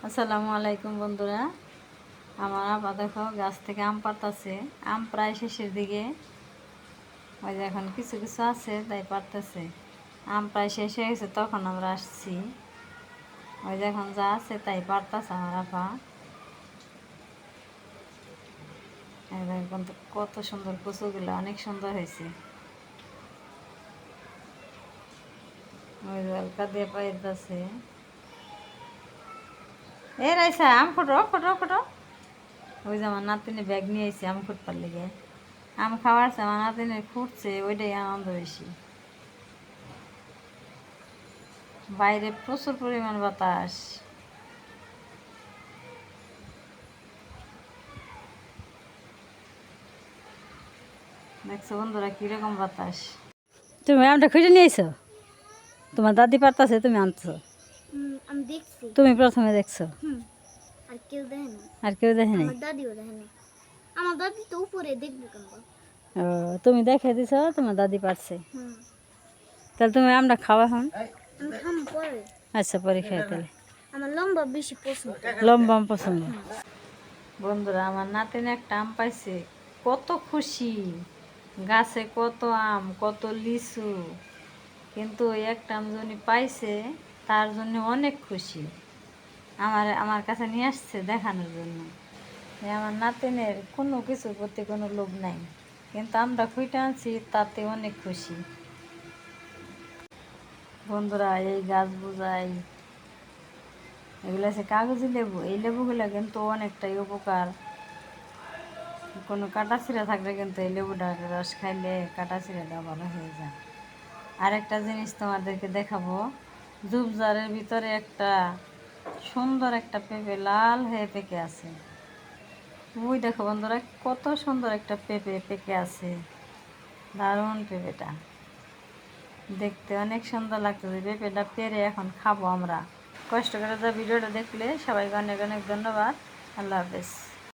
আসসালামু আলাইকুম বন্ধুরা। আমার আপা দেখো গাছ থেকে আম পাড়তাছে। আম প্রায় শেষের দিকে, ওই যে এখন কিছু কিছু আছে তাই পারতেছে। আম প্রায় শেষ হয়ে গেছে, তখন আমরা আসছি। ওই যে এখন যা আছে তাই পারতাছে আমার আপা। এখন তো কত সুন্দর কচুগুলো, অনেক সুন্দর হয়েছে। ওই যে হালকা দিয়ে পাইতেছে। এ রাইসা আম ফুটো ফুটো ফুটো। ওই যে আমার নাতিনি ব্যাগ নিয়ে এসে আম ফুটপার লেগে। আম খাওয়ার আমার নাতিনি ফুটছে, ওইটাই আনন্দ বেশি। বাইরে প্রচুর পরিমাণ বাতাস। দেখছো বন্ধুরা কিরকম বাতাস। তুমি আমটা খুঁজে নিয়েছো, তোমার দাদি পারতাছে, তুমি আনছো। আমি দেখছি, তুমি প্রথমে দেখছো। আর কেউ দেখে না। আর কেউ দেখে নাই। আমার দাদিও দেখে না। আমার দাদি তো উপরে দেখবে কেন? ও, তুমি দেখে দিছো তোমার দাদি পারছে। তাহলে তুমি আমরা খাওয়া এখন। আমি খাম পরে। আচ্ছা, পরে খেয়ে তাহলে। আমার লম্বা বেশি পছন্দ। লম্বা আম পছন্দ। বন্ধুরা আমার নাতিন একটা আম পাইছে, কত খুশি। গাছে কত আম, কত লিচু, কিন্তু ওই একটা আম যিনি পাইছে তার জন্য অনেক খুশি। আমার কাছে নিয়ে আসছে দেখানোর জন্য যে আমার নাতিনের কোনো কিছুর প্রতি কোনো লোভ নাই, কিন্তু আমরা খুঁটে আনছি তাতে অনেক খুশি। বন্ধুরা এই গাছ বোঝাই, এগুলো আছে কাগজি লেবু। এই লেবুগুলো কিন্তু অনেকটাই উপকার। কোনো কাটা ছিঁড়া থাকলে কিন্তু এই লেবুটার রস খাইলে কাটা ছিঁড়াটা ভালো হয়ে যায়। আরেকটা জিনিস তোমাদেরকে দেখাবো। ঝোপঝাড়ের ভিতরে একটা সুন্দর একটা পেঁপে লাল হয়ে পেকে আছে। ওই দেখো বন্ধুরা কত সুন্দর একটা পেঁপে পেকে আছে। দারুণ পেঁপেটা দেখতে অনেক সুন্দর লাগতেছে। পেঁপেটা পেরে এখন খাবো আমরা। কষ্ট করে যা ভিডিওটা দেখলে সবাইকে অনেক অনেক ধন্যবাদ। আল্লাহ হাফেজ।